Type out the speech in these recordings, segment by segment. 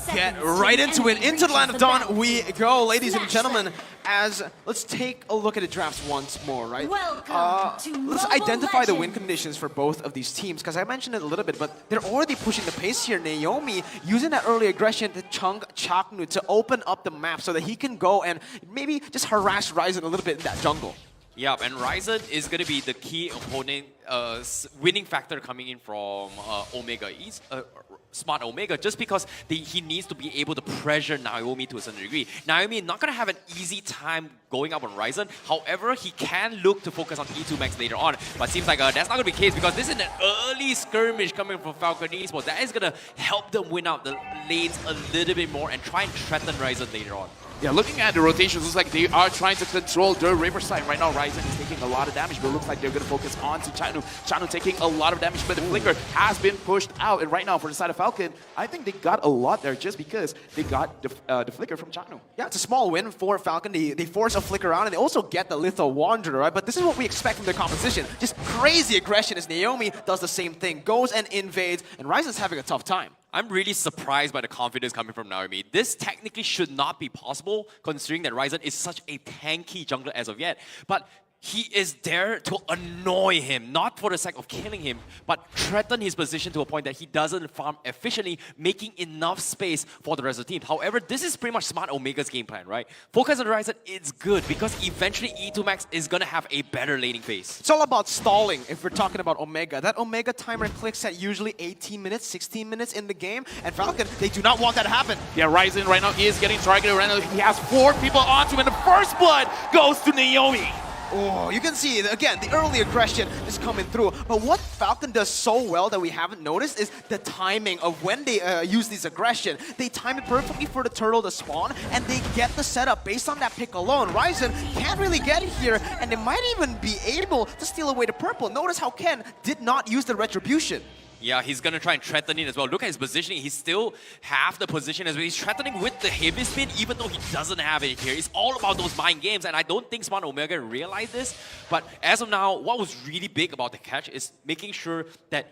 get right into it. Into the Land of Dawn we go, ladies and gentlemen. As let's take a look at the drafts once more, right? Let's identify the win conditions for both of these teams, because I mentioned it a little bit, but they're already pushing the pace here. Naomi using that early aggression to chunk Chaknu to open up the map so that he can go and maybe just harass Ryzen a little bit in that jungle. Yeah, and Ryzen is going to be the key opponent, winning factor coming in from Omega East. Smart Omega, just because he needs to be able to pressure Naomi to a certain degree. Naomi not going to have an easy time going up on Ryzen. However, he can look to focus on E2 Max later on. But seems like that's not going to be the case, because this is an early skirmish coming from FALCON Esports. That is going to help them win out the lanes a little bit more and try and threaten Ryzen later on. Yeah, looking at the rotations, looks like they are trying to control the Riverside. Right now, Ryzen is taking a lot of damage, but it looks like they're going to focus on to Chanu. Chanu taking a lot of damage, but the Flicker has been pushed out. And right now, for the side of FALCON, I think they got a lot there just because they got the Flicker from Chanu. Yeah, it's a small win for FALCON. They force a Flicker out, and they also get the Lethal Wanderer, right? But this is what we expect from their composition. Just crazy aggression as Naomi does the same thing, goes and invades, and Ryzen's having a tough time. I'm really surprised by the confidence coming from Naomi. This technically should not be possible, considering that Ryzen is such a tanky jungler as of yet. But he is there to annoy him, not for the sake of killing him, but threaten his position to a point that he doesn't farm efficiently, making enough space for the rest of the team. However, this is pretty much Smart Omega's game plan, right? Focus on the Ryzen, it's good, because eventually E2 Max is going to have a better laning phase. It's all about stalling if we're talking about Omega. That Omega timer clicks at usually 18 minutes, 16 minutes in the game, and FALCON, they do not want that to happen. Yeah, Ryzen right now is getting targeted. Right now, he has 4 people onto him, and the first blood goes to Naomi. Oh, you can see, again, the early aggression is coming through. But what FALCON does so well that we haven't noticed is the timing of when they use this aggression. They time it perfectly for the turtle to spawn, and they get the setup based on that pick alone. Ryzen can't really get it here, and they might even be able to steal away the purple. Notice how Ken did not use the retribution. Yeah, he's going to try and threaten it as well. Look at his positioning. He's still half the position as well. He's threatening with the heavy spin, even though he doesn't have it here. It's all about those mind games, and I don't think Smart Omega realized this. But as of now, what was really big about the catch is making sure that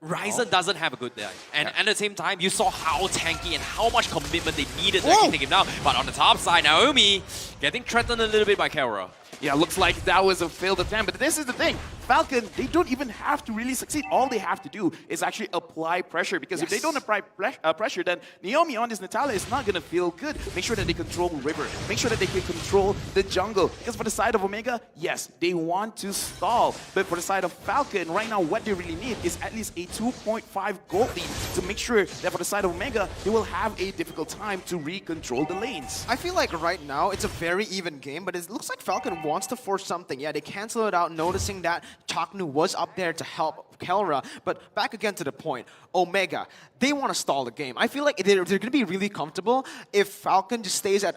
Ryzen doesn't have a good day. And at the same time, you saw how tanky and how much commitment they needed to actually take him down. But on the top side, Naomi getting threatened a little bit by Kara. Yeah, looks like that was a failed attempt, but this is the thing. FALCON, they don't even have to really succeed. All they have to do is actually apply pressure, because if they don't apply pressure, then Naomi on this Natalia is not going to feel good. Make sure that they control River. Make sure that they can control the jungle. Because for the side of Omega, yes, they want to stall. But for the side of FALCON, right now, what they really need is at least a 2.5 gold lead to make sure that for the side of Omega, they will have a difficult time to re-control the lanes. I feel like right now, it's a very even game, but it looks like FALCON wants to force something. Yeah, they cancel it out, noticing that Chaknu was up there to help Kelra. But back again to the point, Omega, they want to stall the game. I feel like they're going to be really comfortable if FALCON just stays at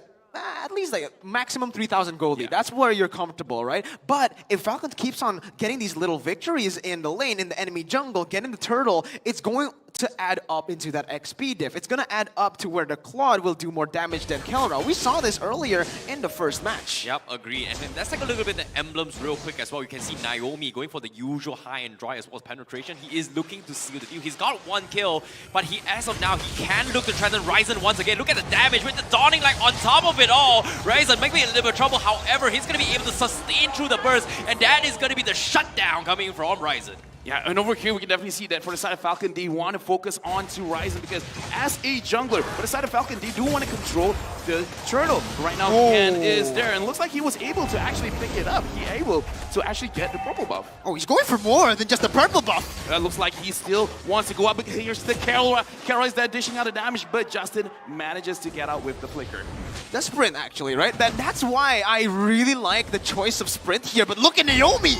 least like a maximum 3,000 gold lead. That's where you're comfortable, right? But if FALCON keeps on getting these little victories in the lane, in the enemy jungle, getting the turtle, it's going to add up into that XP diff. It's going to add up to where the Claude will do more damage than Kelra. We saw this earlier in the first match. Yep, agree. And then let's take a look at the emblems real quick as well. You can see Naomi going for the usual high and dry as well as penetration. He is looking to seal the deal. He's got 1 kill, but as of now, he can look to threaten Ryzen once again. Look at the damage with the Dawning Light on top of it all. Ryzen might be in a little bit of trouble. However, he's going to be able to sustain through the burst, and that is going to be the shutdown coming from Ryzen. Yeah, and over here we can definitely see that for the side of FALCON, they want to focus on to Ryzen, because as a jungler, for the side of FALCON, they do want to control the turtle. Right now, Ken is there, and looks like he was able to actually pick it up. He able to actually get the purple buff. Oh, he's going for more than just the purple buff. Looks like he still wants to go up, because here's the Kara. Kara is there dishing out the damage, but Justin manages to get out with the flicker. The sprint, actually, right? That's why I really like the choice of sprint here, but look at Naomi!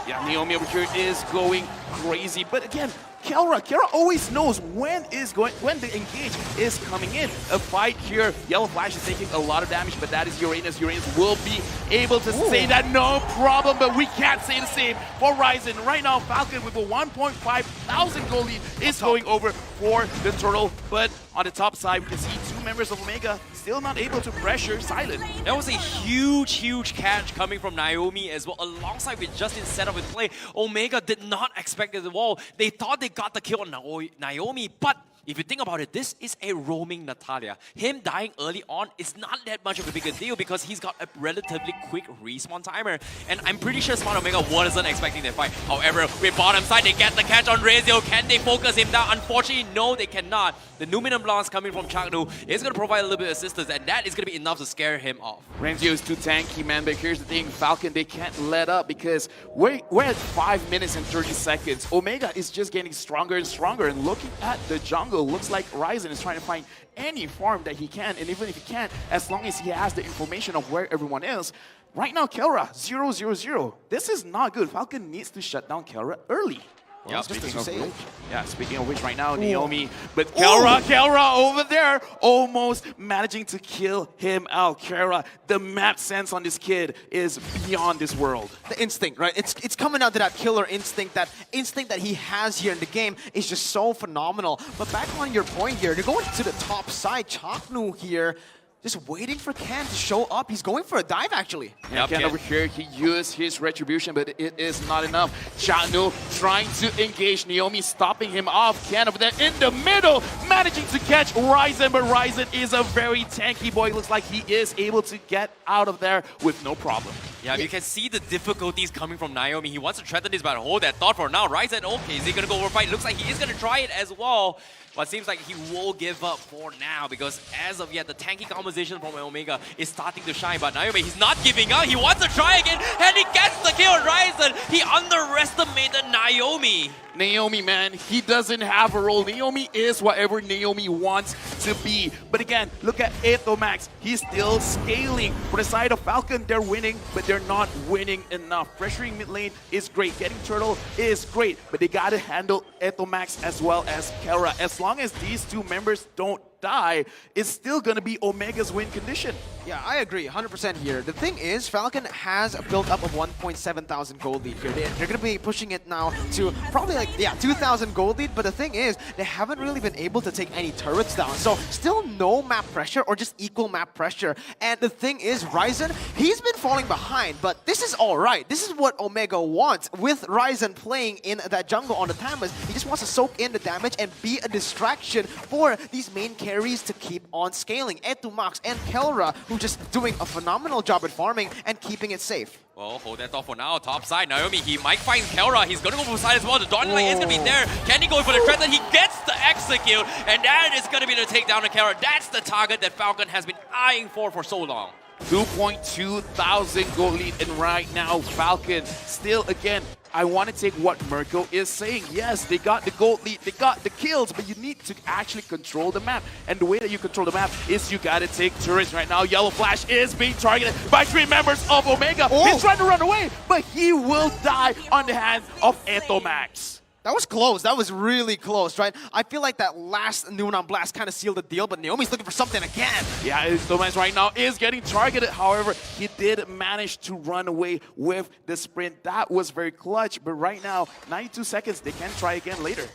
Yeah, Naomi over here is going crazy. But again, Kara always knows when the engage is coming in. A fight here. Yellow Flash is taking a lot of damage, but that is Uranus. Uranus will be able to say that no problem, but we can't say the same for Ryzen. Right now, FALCON with a 1.5 thousand gold lead is going over for the turtle. But on the top side, we can see 2 members of Omega still not able to pressure Silent. That was a huge catch coming from Naomi as well, alongside with Justin's setup in play. Omega did not expect it at all. They thought they got the kill on Naomi, but if you think about it, this is a roaming Natalia. Him dying early on is not that much of a bigger deal because he's got a relatively quick respawn timer. And I'm pretty sure Smart Omega wasn't expecting that fight. However, with bottom side, they get the catch on Razio. Can they focus him down? Unfortunately, no, they cannot. The Numinum Blast coming from Chaknu is going to provide a little bit of assistance, and that is going to be enough to scare him off. Renzio is too tanky, man, but here's the thing, Falcon, they can't let up because we're at 5 minutes and 30 seconds. Omega is just getting stronger and stronger, and looking at the jungle, looks like Ryzen is trying to find any farm that he can, and even if he can't, as long as he has the information of where everyone is. Right now, Kelra, 0-0-0. This is not good. Falcon needs to shut down Kelra early. Well, Speaking of which, right now, Naomi, but Kelra over there, almost managing to kill him out. Kelra, the map sense on this kid is beyond this world. The instinct, right? It's coming out to that killer instinct. That instinct that he has here in the game is just so phenomenal. But back on your point here, they're going to the top side. Chaknu here, just waiting for Ken to show up. He's going for a dive, actually. Yeah, Ken over here, he used his retribution, but it is not enough. Chaknu trying to engage Naomi, stopping him off. Ken over there in the middle, managing to catch Ryzen, but Ryzen is a very tanky boy. Looks like he is able to get out of there with no problem. Yeah, you can see the difficulties coming from Naomi. He wants to threaten this, but hold that thought for now. Ryzen, okay, is he going to go over fight? Looks like he is going to try it as well. But it seems like he will give up for now because as of yet, the tanky composition from Omega is starting to shine. But Naomi, he's not giving up. He wants to try again, and he gets the kill on Ryzen. He underestimated Naomi. Naomi, man, he doesn't have a role. Naomi is whatever Naomi wants to be. But again, look at Etomax. He's still scaling. For the side of Falcon, they're winning, but they're not winning enough. Pressuring mid lane is great. Getting Turtle is great, but they gotta handle Etomax as well as Kelra. As long as these two members don't die, it's still going to be Omega's win condition. Yeah, I agree 100% here. The thing is, Falcon has a build up of 1,700 gold lead here. They're going to be pushing it now to probably like, 2,000 gold lead, but the thing is, they haven't really been able to take any turrets down. So still no map pressure or just equal map pressure. And the thing is, Ryzen, he's been falling behind, but this is all right. This is what Omega wants with Ryzen playing in that jungle on the Tamas. He just wants to soak in the damage and be a distraction for these main carries to keep on scaling. Etumax and Kelra, who just doing a phenomenal job at farming and keeping it safe. Well, hold that thought for now. Top side, Naomi, he might find Kelra. He's going to go for side as well. The Dawn Light is going to be there. Can he go for the threat? Then he gets the execute, and that is going to be the takedown of Kelra. That's the target that Falcon has been eyeing for so long. 2.2 thousand gold lead, and right now Falcon still, again, I want to take what Mirko is saying. Yes, they got the gold lead, they got the kills, but you need to actually control the map. And the way that you control the map is you got to take turrets. Right now, Yellow Flash is being targeted by 3 members of Omega. He's trying to run away, but he will die on the hands of Etomax. That was close. That was really close, right? I feel like that last Numinum Blast kind of sealed the deal, but Naomi's looking for something again. Yeah, Etomax right now is getting targeted. However, he did manage to run away with the sprint. That was very clutch, but right now, 92 seconds, they can try again later.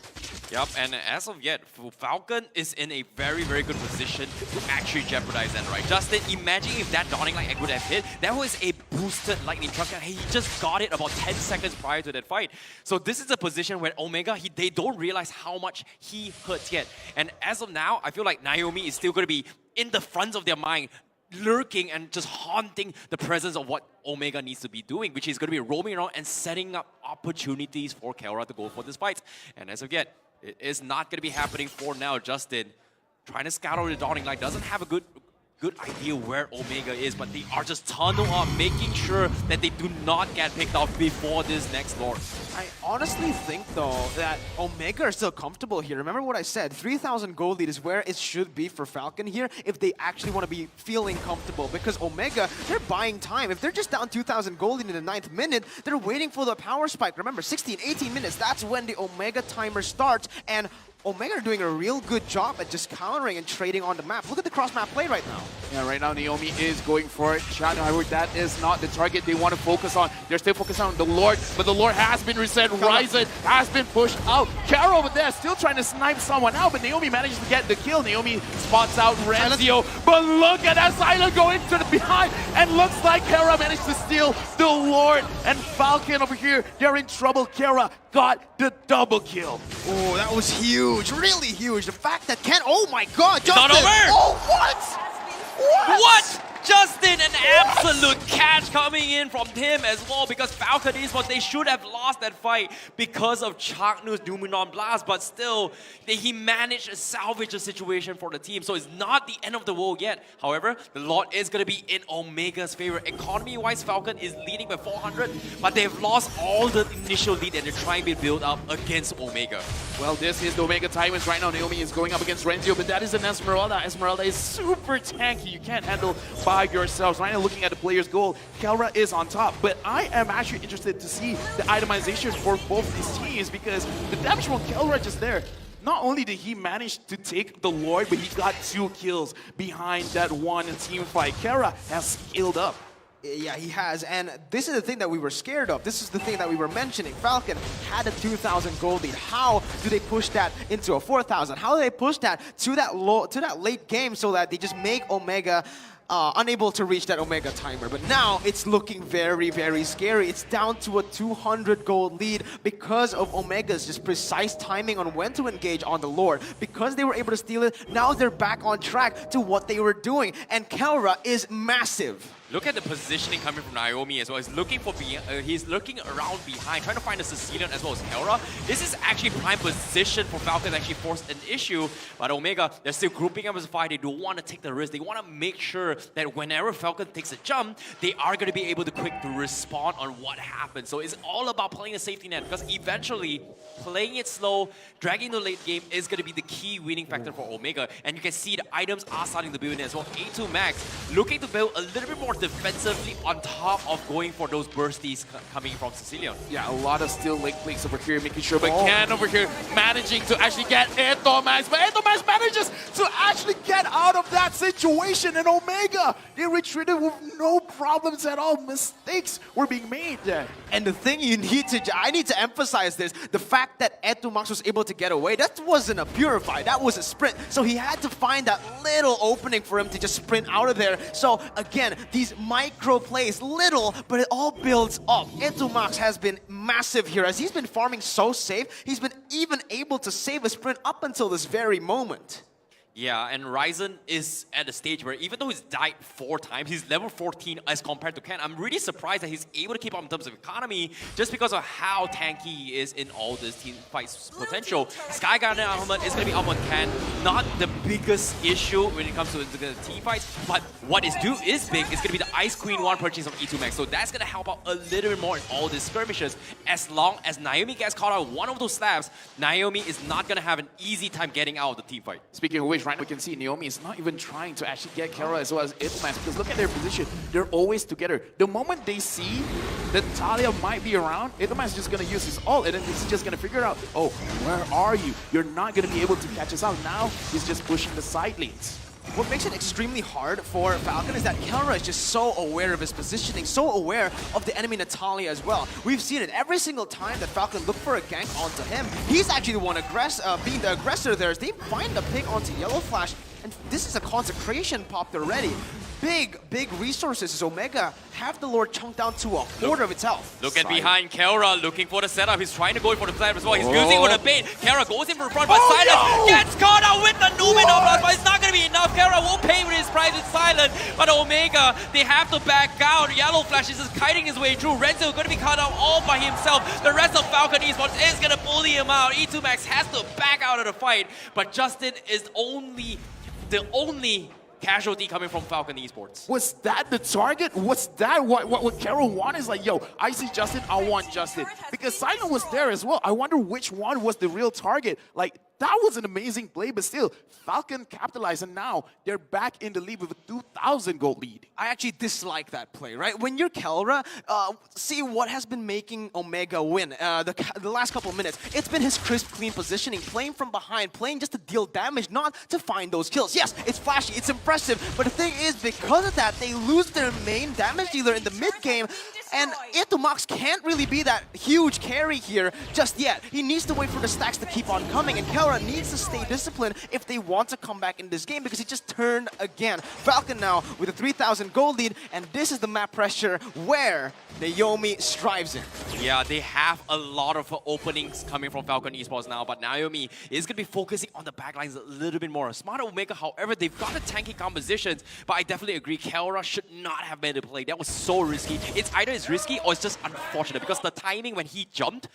Yep, and as of yet, Falcon is in a very, very good position to actually jeopardize that, right? Justin, imagine if that Dawning Light would have hit. That was a boosted Lightning Truck, and he just got it about 10 seconds prior to that fight. So this is a position where Omega, they don't realize how much he hurts yet. And as of now, I feel like Naomi is still going to be in the front of their mind, lurking and just haunting the presence of what Omega needs to be doing, which is going to be roaming around and setting up opportunities for Kelra to go for this fight. And as of yet, it is not going to be happening for now. Justin trying to scout out the Dawning Light, doesn't have a good idea where Omega is, but they are just tunnel up, making sure that they do not get picked off before this next Lord. I honestly think, though, that Omega are still comfortable here. Remember what I said, 3,000 gold lead is where it should be for Falcon here if they actually want to be feeling comfortable, because Omega, they're buying time. If they're just down 2,000 gold lead in the 9th minute, they're waiting for the power spike. Remember, 16, 18 minutes, that's when the Omega timer starts, and Omega are doing a real good job at just countering and trading on the map. Look at the cross-map play right now. Yeah, right now Naomi is going for it. However, that is not the target they want to focus on. They're still focused on the Lord, but the Lord has been reset. Ryzen has been pushed out. Kara over there still trying to snipe someone out, but Naomi manages to get the kill. Naomi spots out Renzio, but look at that Silent going to the behind, and looks like Kara managed to steal the Lord. And Falcon over here, they're in trouble. Kara got the double kill. Oh, that was huge, really huge. The fact that Ken, oh my God, It's not Justin. over. Oh, what? What? Justin, an absolute catch coming in from him as well, because Falcon Esports, they should have lost that fight because of Chaknu's Numenon Blast, but still, he managed to salvage the situation for the team, so it's not the end of the world yet. However, the lot is going to be in Omega's favor. Economy-wise, Falcon is leading by 400, but they've lost all the initial lead and they're trying to build up against Omega. Well, this is the Omega Titans right now. Naomi is going up against Renzio, but that is an Esmeralda. Esmeralda is super tanky. You can't handle by yourselves. Right now, looking at the player's goal, Kelra is on top. But I am actually interested to see the itemization for both these teams, because the damage from Kelra just there. Not only did he manage to take the Lord, but he got 2 kills behind that one team fight. Kelra has scaled up. Yeah, he has, and this is the thing that we were scared of. This is the thing that we were mentioning. Falcon had a 2,000 gold lead. How do they push that into a 4,000? How do they push that to that late game so that they just make Omega unable to reach that Omega timer? But now it's looking very, very scary. It's down to a 200 gold lead because of Omega's just precise timing on when to engage on the Lord. Because they were able to steal it, now they're back on track to what they were doing. And Kelra is massive. Look at the positioning coming from Naomi as well. He's looking for he's looking around behind, trying to find a Sicilian as well as Kelra. This is actually prime position for Falcon to actually force an issue. But Omega, they're still grouping up as a fight. They don't want to take the risk. They want to make sure that whenever Falcon takes a jump, they are going to be able to quick to respond on what happened. So it's all about playing a safety net, because eventually playing it slow, dragging the late game is going to be the key winning factor for Omega. And you can see the items are starting to build in as well. A2 Max looking to build a little bit more defensively on top of going for those bursties coming from Sicilian. Yeah, a lot of still late plays over here, making sure, but Ken over here managing to actually get Eto Max, but Eto Max manages to actually get out of that situation, and Omega, they retreated with no problems at all. Mistakes were being made there. And the thing I need to emphasize this, the fact that Eto Max was able to get away, that wasn't a purify, that was a sprint. So he had to find that little opening for him to just sprint out of there. So again, these micro plays, little, but it all builds up. Eto Max has been massive here. As he's been farming so safe, he's been even able to save a sprint up until this very moment. Yeah, and Ryzen is at a stage where even though he's died 4 times, he's level 14 as compared to Ken. I'm really surprised that he's able to keep up in terms of economy just because of how tanky he is in all this team fights potential. Skygarden Ahmed is going to be up on Ken. Not the biggest issue when it comes to the team fights, but what is big is going to be the Ice Queen 1 purchase of E2 Max. So that's going to help out a little bit more in all these skirmishes. As long as Naomi gets caught out one of those slabs, Naomi is not going to have an easy time getting out of the team fight. Speaking of which, right now we can see Naomi is not even trying to actually get Kelra as well as Eto Max, because look at their position. They're always together. The moment they see that Talia might be around, Eto Max is just going to use his ult, and then he's just going to figure out, oh, where are you? You're not going to be able to catch us out. Now he's just pushing the side lanes. What makes it extremely hard for Falcon is that Kelra is just so aware of his positioning, so aware of the enemy Natalia as well. We've seen it every single time that Falcon looked for a gank onto him. He's actually the one being the aggressor there as they find the pick onto Yellow Flash, and this is a consecration popped already. Big resources as Omega have the Lord chunked down to a quarter of its health. Look at behind Kelra, looking for the setup. He's trying to go in for the setup as well. He's using for the bait. Kelra goes in for the front, but Silent gets caught out with the Numenon Blast, but it's not going to be enough. Kelra will pay with his price with Silent, but Omega, they have to back out. Yellow Flash is just kiting his way through. Renzo going to be caught out all by himself. The rest of Falcon Esports is going to bully him out. E2 Max has to back out of the fight, but Justin is the only casualty coming from Falcon Esports. Was that the target? Was that what Carol wanted? Is like, yo, I see Justin, I want Justin. Because Silent was there as well. I wonder which one was the real target. Like, that was an amazing play, but still, Falcon capitalized, and now they're back in the lead with a 2,000 gold lead. I actually dislike that play, right? When you're Kelra, see what has been making Omega win the last couple of minutes. It's been his crisp, clean positioning, playing from behind, playing just to deal damage, not to find those kills. Yes, it's flashy, it's impressive, but the thing is, because of that, they lose their main damage dealer in the mid game. And Itomax can't really be that huge carry here just yet. He needs to wait for the stacks to keep on coming, and Kelra needs to stay disciplined if they want to come back in this game because he just turned again. Falcon now with a 3,000 gold lead, and this is the map pressure where Naomi strives in. Yeah, they have a lot of openings coming from Falcon Esports now, but Naomi is going to be focusing on the backlines a little bit more. Smart Omega, however, they've got the tanky compositions, but I definitely agree, Kelra should not have made a play. That was so risky. It's either it's risky or it's just unfortunate because the timing when he jumped,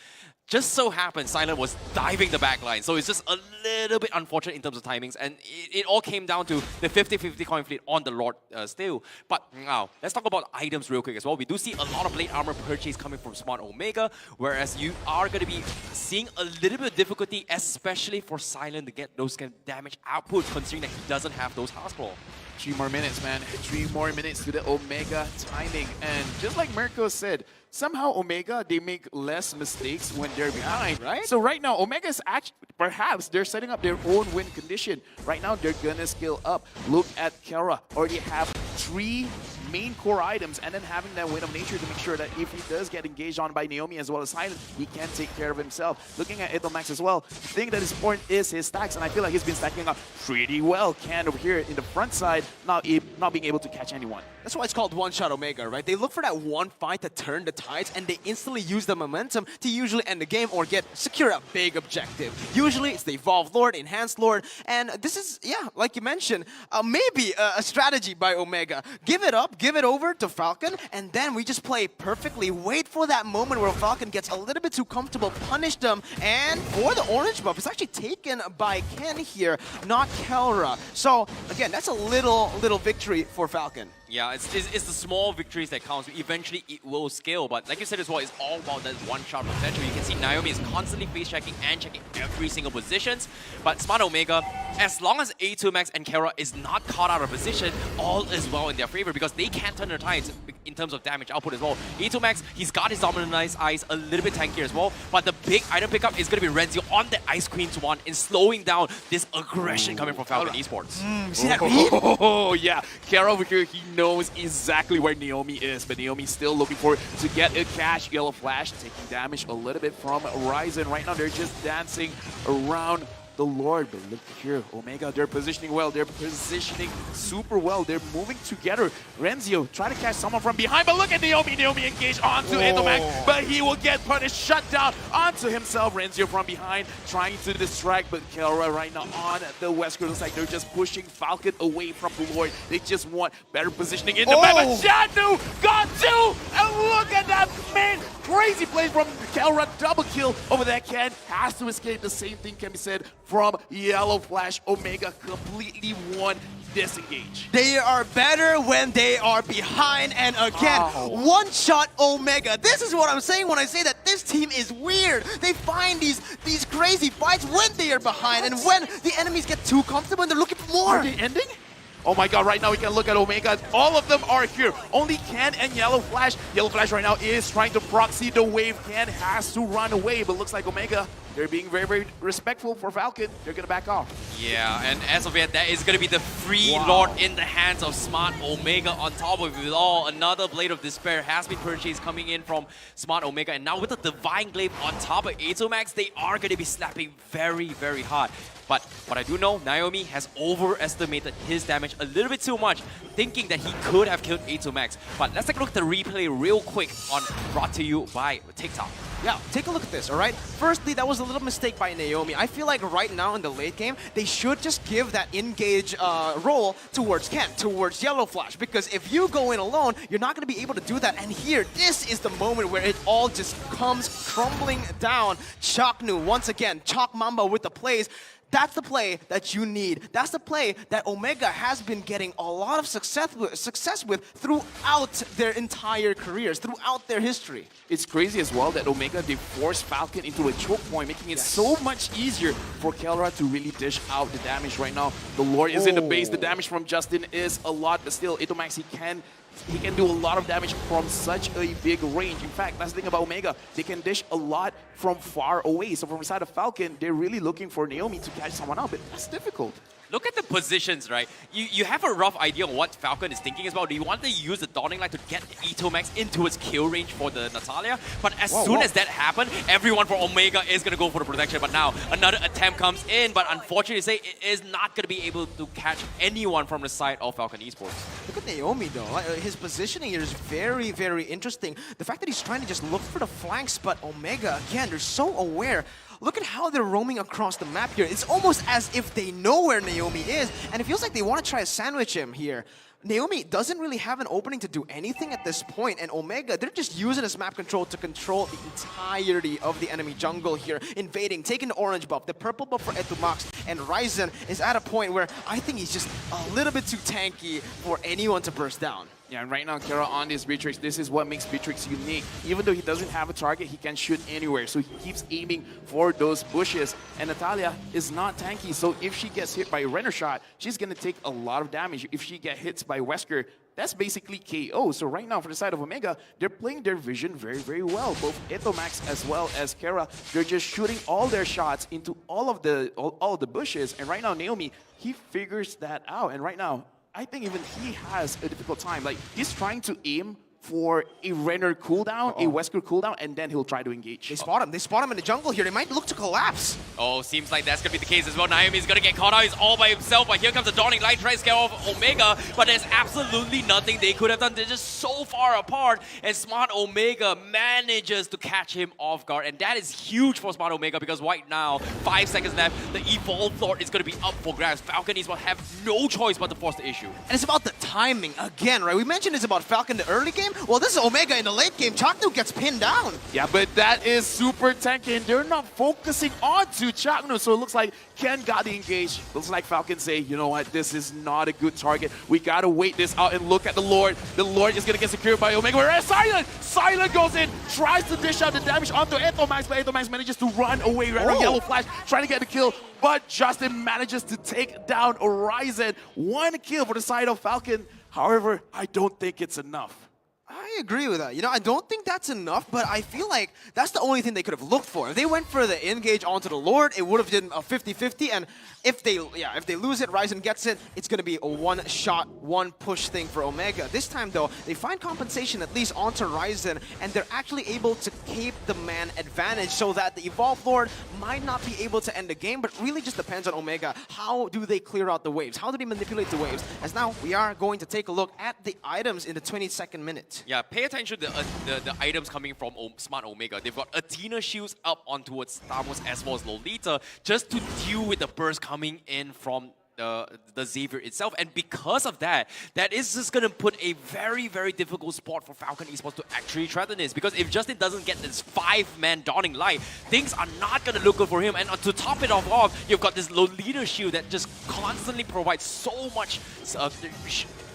just so happened Silent was diving the backline. So it's just a little bit unfortunate in terms of timings, and it all came down to the 50-50 coin fleet on the Lord still. But now, let's talk about items real quick as well. We do see a lot of blade armor purchase coming from Smart Omega, whereas you are going to be seeing a little bit of difficulty, especially for Silent to get those kind of damage output, considering that he doesn't have those House Claw. 3 more minutes, man. 3 more minutes to the Omega timing. And just like Mirko said, somehow Omega, they make less mistakes when they're behind, right? So right now, Omega is actually, perhaps they're setting up their own win condition. Right now, they're gonna scale up. Look at Kelra, already have 3 main core items, and then having that Wind of Nature to make sure that if he does get engaged on by Naomi as well as Silent, he can take care of himself. Looking at Itomax as well, the thing that is important is his stacks, and I feel like he's been stacking up pretty well. Can over here in the front side, not being able to catch anyone. That's why it's called one-shot Omega, right? They look for that one fight to turn the tides, and they instantly use the momentum to usually end the game or secure a big objective. Usually, it's the Evolved Lord, Enhanced Lord, and this is, yeah, like you mentioned, maybe a strategy by Omega. Give it up, give it over to Falcon, and then we just play perfectly. Wait for that moment where Falcon gets a little bit too comfortable, punish them, and for the orange buff, it's actually taken by Ken here, not Kelra. So, again, that's a little victory for Falcon. Yeah, it's the small victories that counts. Eventually, it will scale. But like you said as well, it's all about that one-shot potential. You can see Naomi is constantly face-checking and checking every single positions. But Smart Omega, as long as A2 Max and Kelra is not caught out of position, all is well in their favor because they can turn their tides in terms of damage output as well. A2 Max, he's got his Dominant Eyes a little bit tankier as well. But the big item pickup is going to be Renzio on the Ice Queen's one and slowing down this aggression coming from Falcon Esports. See that read? Oh, yeah. Kelra over here, he knows exactly where Naomi is, but Naomi's still looking for to get a cash. Yellow Flash taking damage a little bit from Ryzen. Right now, they're just dancing around the Lord. But look here, Omega, they're positioning well. They're positioning super well. They're moving together. Renzio try to catch someone from behind, but look at Naomi. Naomi engaged onto Itomax, but he will get punished, shut down onto himself. Renzio from behind, trying to distract, but Kelra right now on the West Coast. Looks like they're just pushing Falcon away from the Lord. They just want better positioning in the map. But Shanu got 2! And look at that, man! Crazy play from Kelra, double kill over that Ken. Has to escape. The same thing can be said from Yellow Flash. Omega completely won disengage. They are better when they are behind, and again, one-shot Omega. This is what I'm saying when I say that this team is weird. They find these crazy fights when they are behind, and when the enemies get too comfortable and they're looking for more. Are they ending? Oh my god, right now we can look at Omega. All of them are here. Only Ken and Yellow Flash. Yellow Flash right now is trying to proxy the wave. Ken has to run away, but looks like Omega, they're being very, very respectful for Falcon. They're going to back off. Yeah, and as of yet, that is going to be the free Lord in the hands of Smart Omega. On top of it all, another Blade of Despair has been purchased coming in from Smart Omega. And now with the Divine Glaive on top of Atomax, they are going to be slapping very, very hard. But what I do know, Naomi has overestimated his damage a little bit too much, thinking that he could have killed Atomax. But let's take a look at the replay real quick brought to you by TikTok. Yeah, take a look at this, all right? Firstly, that was a little mistake by Naomi. I feel like right now in the late game, they should just give that engage role towards Ken, towards Yellow Flash, because if you go in alone, you're not going to be able to do that. And here, this is the moment where it all just comes crumbling down. Chaknu, once again, Chalk Mamba with the plays. That's the play that you need. That's the play that Omega has been getting a lot of success with throughout their entire careers, throughout their history. It's crazy as well that Omega, they force Falcon into a choke point, making it so much easier for Kelra to really dish out the damage right now. The Lord is in the base. The damage from Justin is a lot, but still, Itomax, he can do a lot of damage from such a big range. In fact, that's the thing about Omega. They can dish a lot from far away. So from the side of Falcon, they're really looking for Naomi to catch someone out, but that's difficult. Look at the positions, right? You have a rough idea of what Falcon is thinking as well. Do you want to use the Dawning Light to get Etomax into its kill range for the Natalia? But as soon as that happened, everyone for Omega is going to go for the protection. But now another attempt comes in, but unfortunately say it is not going to be able to catch anyone from the side of Falcon Esports. Look at Naomi though. His positioning here is very, very interesting. The fact that he's trying to just look for the flanks, but Omega, again, they're so aware. Look at how they're roaming across the map here. It's almost as if they know where Naomi is, and it feels like they want to try to sandwich him here. Naomi doesn't really have an opening to do anything at this point, and Omega, they're just using his map control to control the entirety of the enemy jungle here, invading, taking the orange buff, the purple buff for Etomax, and Ryzen is at a point where I think he's just a little bit too tanky for anyone to burst down. Yeah, and right now, Kara on this Beatrix, this is what makes Beatrix unique. Even though he doesn't have a target, he can shoot anywhere. So he keeps aiming for those bushes. And Natalia is not tanky, so if she gets hit by a Renner shot, she's going to take a lot of damage. If she gets hit by Wesker, that's basically KO. So right now, for the side of Omega, they're playing their vision very, very well. Both Etomax as well as Kara, they're just shooting all their shots into all of the bushes. And right now, Naomi, he figures that out. And right now, I think even he has a difficult time. Like, he's trying to aim for a Renner cooldown, a Wesker cooldown, and then he'll try to engage. They spot him. They spot him in the jungle here. They might look to collapse. Oh, seems like that's going to be the case as well. Naomi's going to get caught out. He's all by himself, but here comes the Dawning Light, trying to scare off Omega, but there's absolutely nothing they could have done. They're just so far apart, and Smart Omega manages to catch him off guard, and that is huge for Smart Omega because right now, 5 seconds left, the Evolve Lord is going to be up for grabs. Falcon is going to have no choice but to force the issue. And it's about the timing again, right? We mentioned it's about Falcon in the early game. Well, this is Omega in the late game. Chaknu gets pinned down. Yeah, but that is super tanky, and they're not focusing onto Chaknu, so it looks like Ken got the engage. Looks like Falcon say, you know what, this is not a good target. We gotta wait this out and look at the Lord. The Lord is gonna get secured by Omega. Whereas Silent goes in, tries to dish out the damage onto Etomax, but Etomax manages to run away. Right, Yellow Flash trying to get the kill, but Justin manages to take down Horizon. 1 kill for the side of Falcon. However, I don't think it's enough. I agree with that. You know, I don't think that's enough, but I feel like that's the only thing they could have looked for. If they went for the engage onto the Lord, it would have been a 50-50, and if they lose it, Ryzen gets it, it's going to be a one-shot, one-push thing for Omega. This time, though, they find compensation at least onto Ryzen, and they're actually able to keep the man advantage so that the Evolve Lord might not be able to end the game, but really just depends on Omega. How do they clear out the waves? How do they manipulate the waves? As now, we are going to take a look at the items in the 22nd minute. Yeah, pay attention to the items coming from Smart Omega. They've got Athena shields up on towards Stamos as well as Lolita just to deal with the burst coming in from the Xavier itself, and because of that, that is just going to put a very, very difficult spot for Falcon Esports to actually threaten this, because if Justin doesn't get this 5-man Dawning Light, things are not going to look good for him, and to top it off, you've got this Lolita shield that just constantly provides so much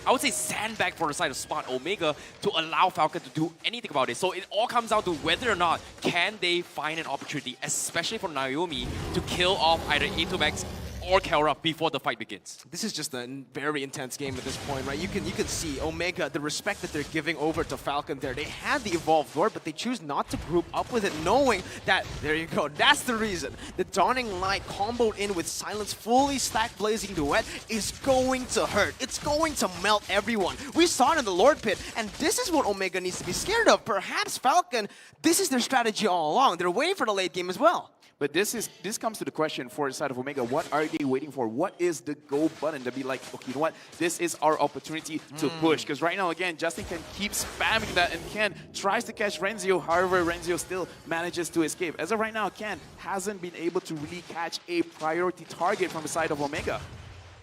I would say sandbag for the side of Smart Omega to allow Falcon to do anything about it. So it all comes down to whether or not can they find an opportunity, especially for Naomi, to kill off either Etomax or Kelra before the fight begins. This is just a very intense game at this point, right? You can see Omega, the respect that they're giving over to Falcon there. They had the Evolved Lord, but they choose not to group up with it, knowing that, there you go, that's the reason. The Dawning Light comboed in with Silence, fully stacked Blazing Duet is going to hurt. It's going to melt everyone. We saw it in the Lord Pit, and this is what Omega needs to be scared of. Perhaps Falcon, this is their strategy all along. They're waiting for the late game as well. But this comes to the question for the side of Omega. What are they waiting for? What is the go button to be like, okay, you know what? This is our opportunity to push. Because right now, again, Justin can keep spamming that, and Ken tries to catch Renzio. However, Renzio still manages to escape. As of right now, Ken hasn't been able to really catch a priority target from the side of Omega.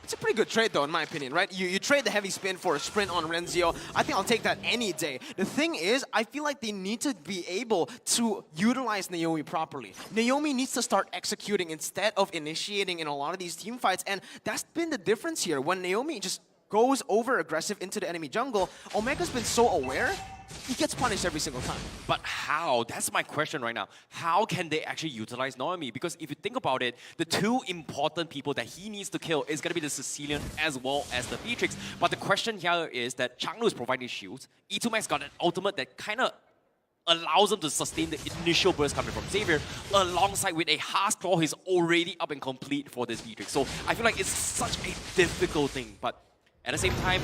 It's a pretty good trade, though, in my opinion, right? You trade the heavy spin for a sprint on Renzio. I think I'll take that any day. The thing is, I feel like they need to be able to utilize Naomi properly. Naomi needs to start executing instead of initiating in a lot of these team fights, and that's been the difference here. When Naomi just goes over-aggressive into the enemy jungle, Omega's been so aware, he gets punished every single time. But how? That's my question right now. How can they actually utilize Naomi? Because if you think about it, the two important people that he needs to kill is going to be the Sicilian as well as the Beatrix. But the question here is that Changlu is providing shields. Etomax got an ultimate that kind of allows him to sustain the initial burst coming from Xavier, alongside with a Heart's Claw, he's already up and complete for this Beatrix. So I feel like it's such a difficult thing, but at the same time,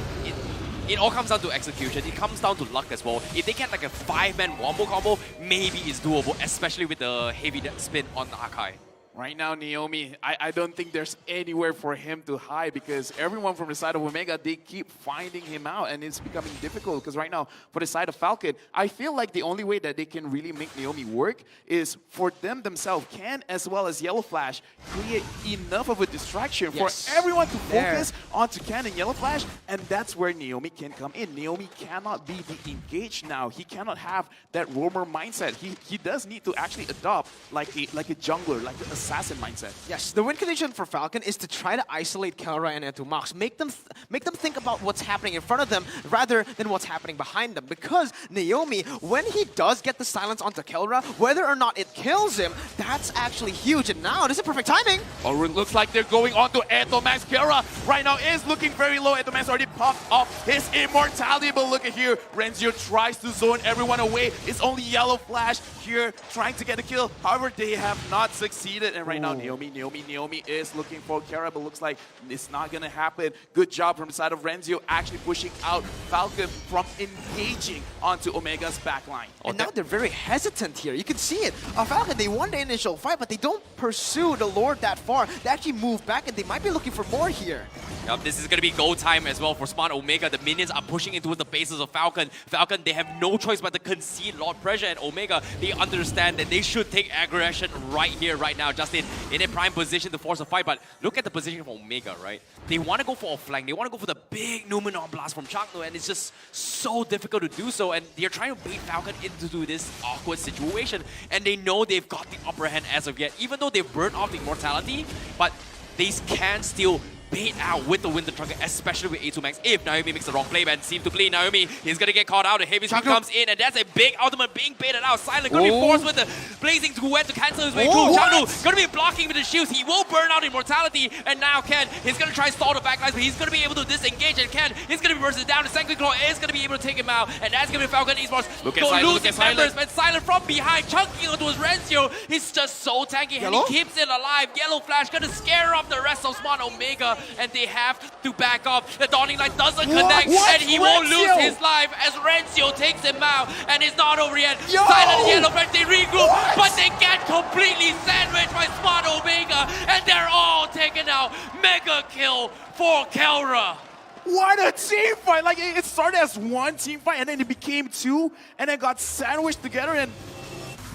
it all comes down to execution. It comes down to luck as well. If they get like a 5-man wombo combo, maybe it's doable, especially with the heavy spin on Akai. Right now, Naomi, I don't think there's anywhere for him to hide because everyone from the side of Omega, they keep finding him out and it's becoming difficult because right now, for the side of Falcon, I feel like the only way that they can really make Naomi work is for them themselves, Ken as well as Yellow Flash, create enough of a distraction for everyone to focus onto Ken and Yellow Flash, and that's where Naomi can come in. Naomi cannot be the engaged now. He cannot have that roamer mindset. He does need to actually adopt like a jungler, like a assassin mindset. Yes, the win condition for Falcon is to try to isolate Kelra and Etumax. Make them think about what's happening in front of them rather than what's happening behind them. Because Naomi, when he does get the silence onto Kelra, whether or not it kills him, that's actually huge. And now, this is perfect timing. Oh, it looks like they're going on to Etomax. Kelra right now is looking very low. Etomax already popped off his immortality, but look at here. Renzio tries to zone everyone away. It's only Yellow Flash here trying to get a kill. However, they have not succeeded. And right now, Naomi is looking for Kelra, but looks like it's not going to happen. Good job from the side of Renzio actually pushing out Falcon from engaging onto Omega's backline. And now they're very hesitant here. You can see it. Falcon, they won the initial fight, but they don't pursue the Lord that far. They actually move back, and they might be looking for more here. Yep, this is going to be go time as well for Smart Omega. The minions are pushing into the bases of Falcon. Falcon, they have no choice but to concede Lord Pressure, and Omega, they understand that they should take aggression right here, right now, just in a prime position to force a fight. But look at the position for Omega, right? They want to go for a flank. They want to go for the big Numenor blast from Chakno, and it's just so difficult to do so. And they're trying to bait Falcon into this awkward situation, and they know they've got the upper hand as of yet, even though they've burned off the immortality, but they can still bait out with the Winter Trucker, especially with A2 Max. If Naomi makes the wrong play, man, seems to clean Naomi. He's gonna get caught out. The heavy speed comes in, and that's a big ultimate being baited out. Silent gonna be forced with the blazing duet to cancel his way through. Chakno gonna be blocking with the shields. He will burn out immortality, and now Ken is gonna try to stall the backlines, but he's gonna be able to disengage, and Ken is gonna be bursted down. The Sanctuary Claw is gonna be able to take him out, and that's gonna be Falcon Esports. Look at Silent, losing members, but Silent from behind, chunking onto his Renzio. He's just so tanky, and he keeps it alive. Yellow Flash gonna scare off the rest of Smart Omega, and they have to back off. The Dawning Light doesn't connect, and he won't lose his life as Renzio takes him out, and it's not over yet. Silent and Yellow Flash, they regroup, but they get completely sandwiched by Smart Omega, and they're all taken out. Mega kill for Kelra. What a team fight! Like, it started as one team fight, and then it became two, and then got sandwiched together, and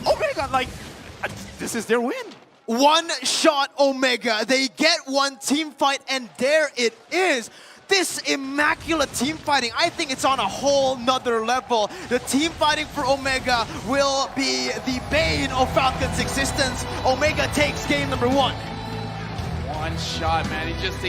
Omega, like, this is their win. One shot Omega. They get one team fight, and there it is. This immaculate team fighting, I think it's on a whole nother level. The team fighting for Omega will be the bane of Falcon's existence. Omega takes game number 1. One shot, man. He just takes